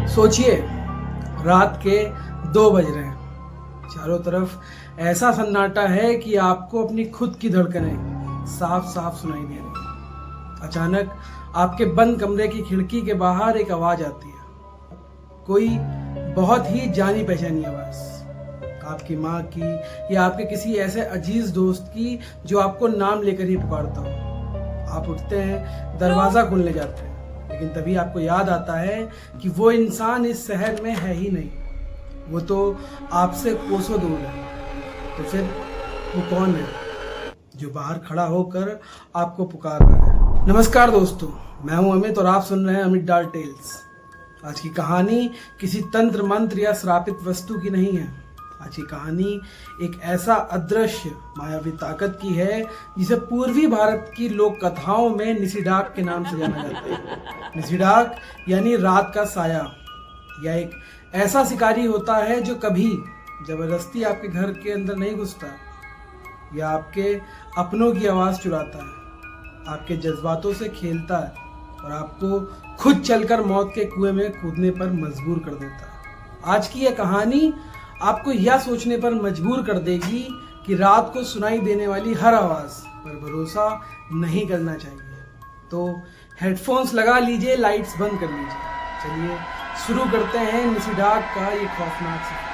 सोचिए, रात के 2 बज रहे हैं। चारों तरफ ऐसा सन्नाटा है कि आपको अपनी खुद की धड़कनें साफ साफ सुनाई दे रही हैं। अचानक आपके बंद कमरे की खिड़की के बाहर एक आवाज आती है, कोई बहुत ही जानी पहचानी आवाज, आपकी माँ की या आपके किसी ऐसे अजीज दोस्त की जो आपको नाम लेकर ही पुकारता हो। आप उठते हैं, दरवाजा खोलने जाते हैं, लेकिन तभी आपको याद आता है कि वो इंसान इस शहर में है ही नहीं, वो तो आपसे कोसों दूर है। तो फिर वो कौन है जो बाहर खड़ा होकर आपको पुकार रहा है? नमस्कार दोस्तों, मैं हूं अमित और आप सुन रहे हैं अमित डार्क टेल्स। आज की कहानी किसी तंत्र मंत्र या श्रापित वस्तु की नहीं है। आज की कहानी एक ऐसा अदृश्य मायावी ताकत की है जिसे पूर्वी भारत की लोक कथाओं में निषिडाक के नाम से जाना जाता है। निषिडाक यानी रात का साया। यह एक ऐसा शिकारी होता है जो कभी जबरदस्ती आपके घर के अंदर नहीं घुसता या आपके अपनों की आवाज चुराता है, आपके जज्बातों से खेलता है और आपको खुद चलकर मौत के कुएं में कूदने पर मजबूर कर देता है। आज की यह कहानी आपको यह सोचने पर मजबूर कर देगी कि रात को सुनाई देने वाली हर आवाज पर भरोसा नहीं करना चाहिए। तो हेडफोन्स लगा लीजिए, लाइट्स बंद कर लीजिए। चलिए शुरू करते हैं निषिडाक का ये खौफनाक सफर।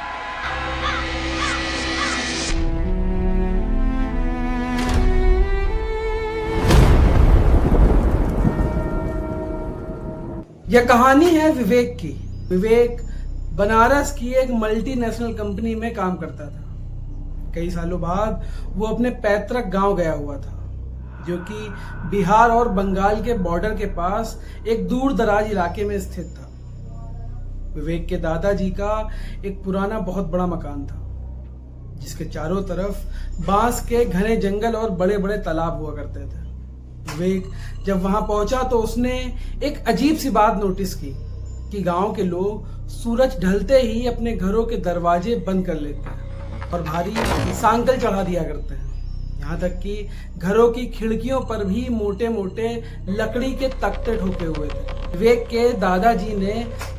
यह कहानी है विवेक की। विवेक बनारस की एक मल्टीनेशनल कंपनी में काम करता था। कई सालों बाद वो अपने पैतृक गांव गया हुआ था, जो कि बिहार और बंगाल के बॉर्डर के पास एक दूर दराज इलाके में स्थित था। विवेक के दादाजी का एक पुराना बहुत बड़ा मकान था, जिसके चारों तरफ बांस के घने जंगल और बड़े बड़े तालाब हुआ करते थे। विवेक जब वहां पहुंचा तो उसने एक अजीब सी बात नोटिस की कि गांव के लोग सूरज ढलते ही अपने घरों के दरवाजे बंद कर लेते हैं और भारी सांकल चढ़ा दिया करते हैं। यहाँ तक कि घरों की खिड़कियों पर भी मोटे मोटे लकड़ी के तख्ते ठोके हुए थे। विवेक के दादाजी ने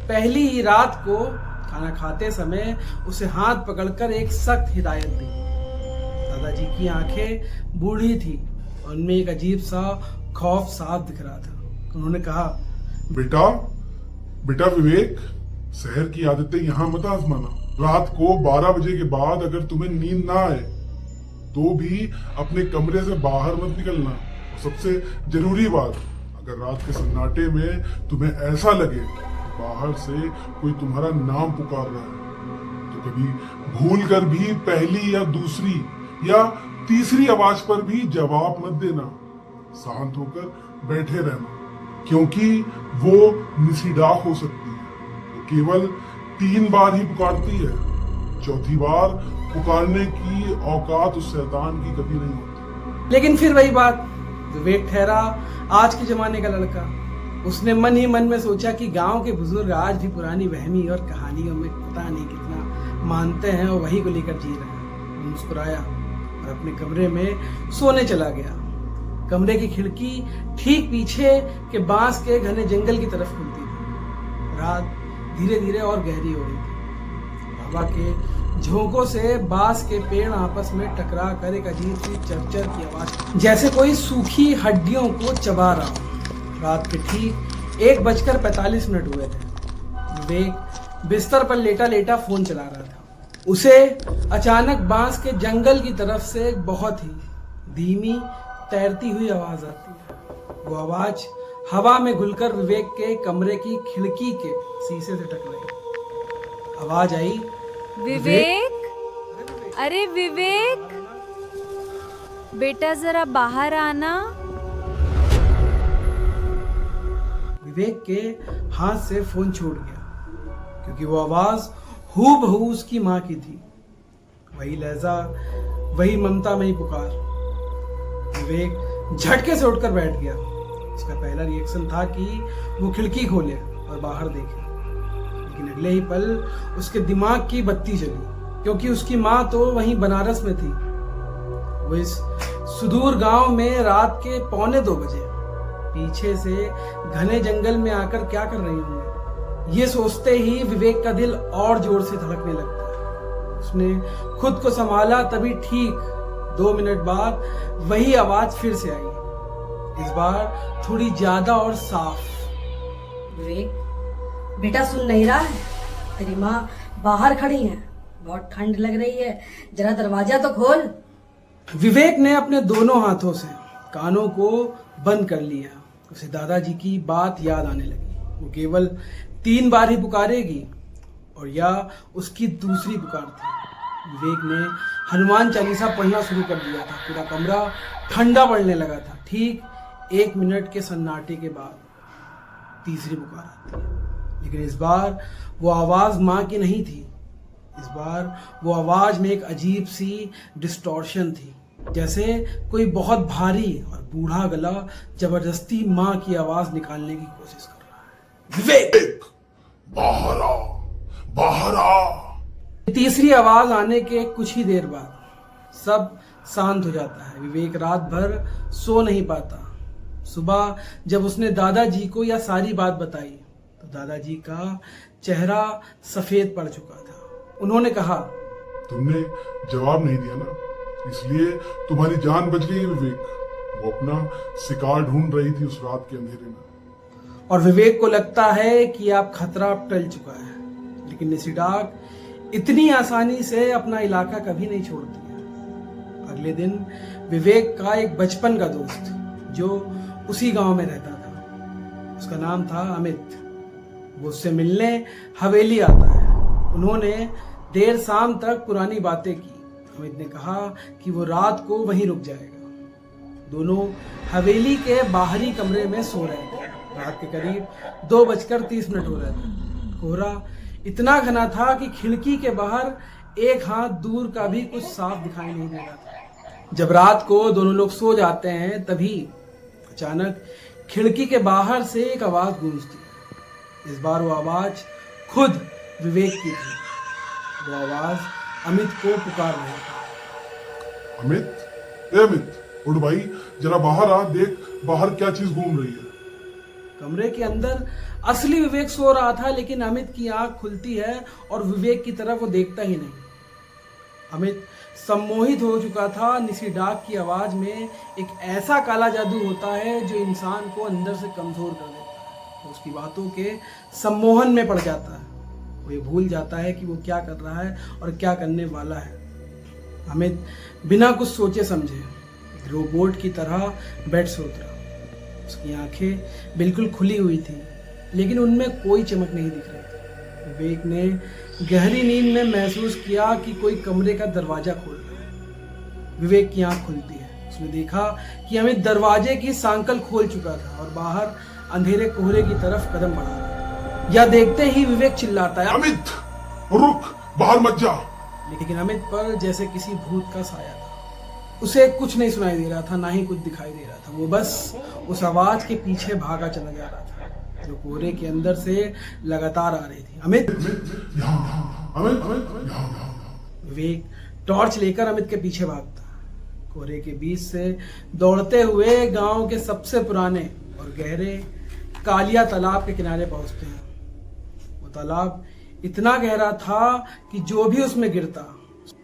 पहली ही रात को खाना खाते समय उसे हाथ पकड़कर एक सख्त हिदायत दी। दादाजी की आंखें बूढ़ी थी, उनमें एक अजीब सा खौफ साफ दिख रहा था। उन्होंने कहा, बेटा विवेक, शहर की आदतें यहाँ मत आजमाना। रात को 12 बजे के बाद अगर तुम्हें नींद ना आए तो भी अपने कमरे से बाहर मत निकलना। और सबसे जरूरी बात, अगर रात के सन्नाटे में तुम्हें ऐसा लगे कि बाहर से कोई तुम्हारा नाम पुकार रहा है तो कभी भूल कर भी पहली या दूसरी या तीसरी आवाज पर भी जवाब मत देना। शांत होकर बैठे रहना, क्योंकि वो निषिडाक हो सकती है। वो केवल 3 बार ही पुकारती है, चौथी बार पुकारने की औकात उस शैतान की कभी नहीं होती। लेकिन फिर वही बात, विवेक ठहरा आज के जमाने का लड़का। उसने मन ही मन में सोचा कि गांव के बुजुर्ग आज भी पुरानी वहमी और कहानियों में पता नहीं कितना मानते हैं और वही को लेकर जी रहे हैं। वो मुस्कुराया और अपने कमरे में सोने चला गया। कमरे की खिड़की ठीक पीछे के बांस के घने जंगल की तरफ खुलती थी। रात धीरे धीरे और गहरी हो रही थी। हवा के झोंकों से बांस के पेड़ आपस में टकरा कर एक अजीब सी चरचर की आवाज, जैसे कोई सूखी हड्डियों को चबा रहा हो। रात के ठीक 1:45 हुए थे। विवेक बिस्तर पर लेटा लेटा फोन चला रहा था। उसे अचानक बांस के जंगल की तरफ से एक बहुत ही धीमी तैरती हुई आवाज आती है। वो आवाज हवा में घुलकर विवेक के कमरे की खिड़की के शीशे से टकराई। आवाज आई, विवेक, अरे विवेक, बेटा जरा बाहर आना। विवेक के हाथ से फोन छूट गया, क्योंकि वो आवाज हूबहू उसकी माँ की थी। वही लहजा, वही ममता में ही पुकार। विवेक झटके से उठकर बैठ गया। उसका पहला रिएक्शन था कि वो खिड़की खोले और बाहर देखे, लेकिन अगले ही पल उसके दिमाग की बत्ती जली, क्योंकि उसकी माँ तो वहीं बनारस में थी। वो इस सुदूर गांव में रात के 1:45 बजे पीछे से घने जंगल में आकर क्या कर रही होंगी? ये सोचते ही विवेक का दिल और जोर से धड़कने लगता है। उसने खुद को संभाला, तभी ठीक 2 मिनट बाद वही आवाज फिर से आई, इस बार थोड़ी ज्यादा और साफ। विवेक, बेटा सुन नहीं रहा है? तेरी माँ बाहर खड़ी है, बहुत ठंड लग रही है, जरा दरवाजा तो खोल। विवेक ने अपने दोनों हाथों से कानों को बंद कर लिया। उसे दादाजी की बात याद आने लगी। वो केवल 3 बार ही पुकारेगी और या उसकी दूसरी पुकार थी। विवेक ने हनुमान चालीसा पढ़ना शुरू कर दिया था। पूरा कमरा ठंडा पड़ने लगा था। ठीक 1 मिनट के सन्नाटे के बाद तीसरी पुकार आती है, लेकिन इस बार वो आवाज माँ की नहीं थी। इस बार वो आवाज में एक अजीब सी डिस्टॉर्शन थी, जैसे कोई बहुत भारी और बूढ़ा गला जबरदस्ती माँ की आवाज निकालने की कोशिश कर रहा है। विवेक, बाहर आ, बाहर आ। तीसरी आवाज आने के कुछ ही देर बाद सब शांत हो जाता है। विवेक रात भर सो नहीं पाता। सुबह जब उसने दादाजी को यह सारी बात बताई तो दादाजी का चेहरा सफेद पड़ चुका था। उन्होंने कहा, तुमने जवाब नहीं दिया ना, इसलिए तुम्हारी जान बच गई विवेक। वो अपना शिकार ढूंढ रही थी उस रात के अंधेरे में। और विवेक को लगता है कि आप खतरा अब टल चुका है, लेकिन निशिडाक इतनी आसानी से अपना इलाका कभी नहीं छोड़ती है। अगले दिन विवेक का एक बचपन का दोस्त जो उसी गांव में रहता था, उसका नाम था अमित, वो उससे मिलने हवेली आता है। उन्होंने देर शाम तक पुरानी बातें की। अमित ने कहा कि वो रात को वहीं रुक जाएगा। दोनों हवेली के बाहरी कमरे में सो रहे थे। रात के करीब 2:30 हो रहे थे। कोहरा इतना घना था कि खिड़की के बाहर एक हाथ दूर का भी कुछ साफ दिखाई नहीं दे रहा था। जब रात को दोनों लोग सो जाते हैं, तभी अचानक खिड़की के बाहर से एक आवाज गूंजती है। इस बार वो आवाज खुद विवेक की थी। वो आवाज अमित को पुकार रहा था। अमित, ए अमित, उठ भाई, जरा बाहर आ, देख बाहर क्या चीज घूम रही है। कमरे के अंदर असली विवेक सो रहा था, लेकिन अमित की आंख खुलती है और विवेक की तरफ वो देखता ही नहीं। अमित सम्मोहित हो चुका था। निशिडाक की आवाज में एक ऐसा काला जादू होता है जो इंसान को अंदर से कमजोर कर देता है। वो उसकी बातों के सम्मोहन में पड़ जाता है। वो ये भूल जाता है कि वो क्या कर रहा है और क्या करने वाला है। अमित बिना कुछ सोचे समझे एक रोबोट की तरह बेड से उतरा। उसकी आंखें बिल्कुल खुली हुई थी, लेकिन उनमें कोई चमक नहीं दिख रही थी। विवेक ने गहरी नींद में महसूस किया कि कोई कमरे का दरवाजा खोल रहा है। विवेक की आंख खुलती है। उसने देखा कि अमित दरवाजे की सांकल खोल चुका था और बाहर अंधेरे कोहरे की तरफ कदम बढ़ा रहा है। यह देखते ही विवेक चिल्लाता है, अमित रुक, बाहर मत जा। लेकिन अमित पर जैसे किसी भूत का साया था। उसे कुछ नहीं सुनाई दे रहा था, ना ही कुछ दिखाई दे रहा था। वो बस उस आवाज के पीछे भागा चला जा रहा था जो कोहरे के अंदर से लगातार आ रही थी। अमित, विवेक टॉर्च लेकर अमित के पीछे भागता। कोहरे के बीच से दौड़ते हुए गांव के सबसे पुराने और गहरे कालिया तालाब के किनारे पहुंचते हैं। वो तालाब इतना गहरा था कि जो भी उसमें गिरता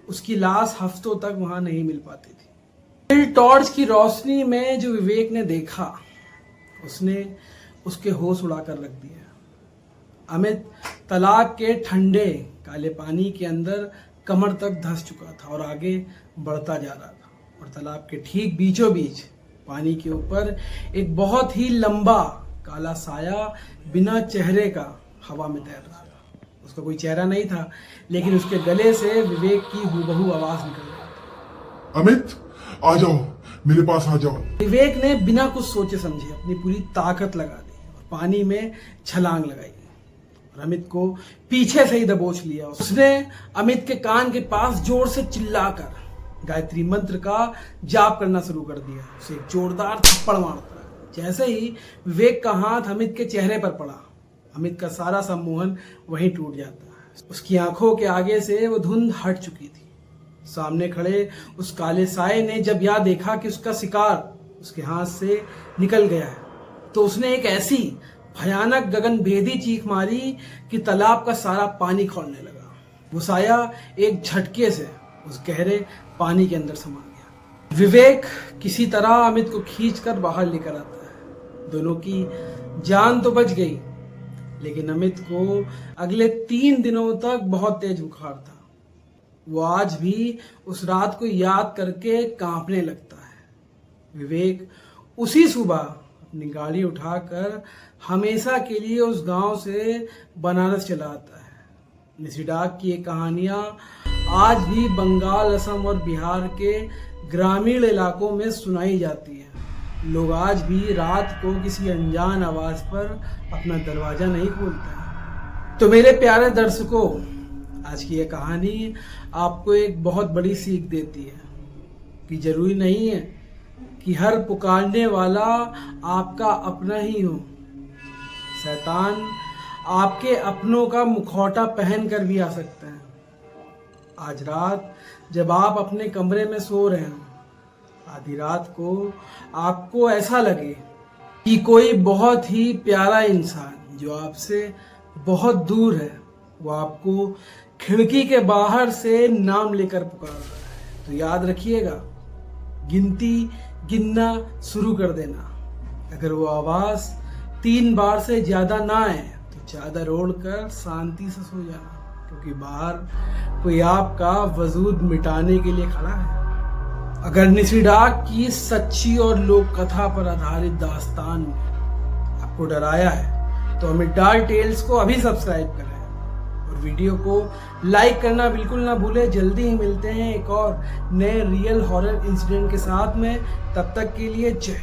उसकी लाश हफ्तों तक वहां नहीं मिल पाती थी। फिर टॉर्च की रोशनी में जो विवेक ने देखा, उसने उसके होश उड़ाकर रख दिया। अमित तालाब के ठंडे काले पानी के अंदर कमर तक धंस चुका था और आगे बढ़ता जा रहा था। और तालाब के ठीक बीचों बीच पानी के ऊपर एक बहुत ही लंबा काला साया बिना चेहरे का हवा में तैर रहा था। उसका कोई चेहरा नहीं था, लेकिन उसके गले से विवेक की हूबहू आवाज निकल रही थी, अमित आ जाओ, मेरे पास आ जाओ। विवेक ने बिना कुछ सोचे समझे अपनी पूरी ताकत लगा दी और पानी में छलांग लगाई और अमित को पीछे से ही दबोच लिया। उसने अमित के कान के पास जोर से चिल्लाकर गायत्री मंत्र का जाप करना शुरू कर दिया। उसे एक जोरदार थप्पड़ मारता है। जैसे ही विवेक का हाथ अमित के चेहरे पर पड़ा, अमित का सारा सम्मोहन वहीं टूट जाता है। उसकी आंखों के आगे से वो धुंध हट चुकी थी। सामने खड़े उस काले साये ने जब यह देखा कि उसका शिकार उसके हाथ से निकल गया है, तो उसने एक ऐसी भयानक गगनभेदी चीख मारी कि तालाब का सारा पानी खौलने लगा। वो साया एक झटके से उस गहरे पानी के अंदर समा गया। विवेक किसी तरह अमित को खींचकर बाहर लेकर आता है। दोनों की जान तो बच गई, लेकिन अमित को अगले 3 दिनों तक बहुत तेज बुखार था। वो आज भी उस रात को याद करके कांपने लगता है। विवेक उसी सुबह अपनी गाड़ी उठाकर हमेशा के लिए उस गांव से बनारस चला आता है। निशिडाक की ये कहानियाँ आज भी बंगाल, असम और बिहार के ग्रामीण इलाकों में सुनाई जाती हैं। लोग आज भी रात को किसी अनजान आवाज़ पर अपना दरवाज़ा नहीं खोलते हैं। तो मेरे प्यारे दर्शकों, आज की ये कहानी आपको एक बहुत बड़ी सीख देती है कि जरूरी नहीं है कि हर पुकारने वाला आपका अपना ही हो। शैतान आपके अपनों का मुखौटा पहन कर भी आ सकता है। आज रात जब आप अपने कमरे में सो रहे हो, आधी रात को आपको ऐसा लगे कि कोई बहुत ही प्यारा इंसान जो आपसे बहुत दूर है, वो आपको खिड़की के बाहर से नाम लेकर पुकार रहा है, तो याद रखिएगा, गिनना शुरू कर देना। अगर वो आवाज़ 3 बार से ज़्यादा ना आए तो चादर ओढ़कर शांति से सो जाना, क्योंकि बाहर कोई आपका वजूद मिटाने के लिए खड़ा है। अगर निशिडाक की सच्ची और लोक कथा पर आधारित दास्तान ने आपको डराया है तो अमित डार्क टेल्स को अभी सब्सक्राइब करें और वीडियो को लाइक करना बिल्कुल ना भूलें। जल्दी ही मिलते हैं एक और नए रियल हॉरर इंसिडेंट के साथ में। तब तक के लिए जय।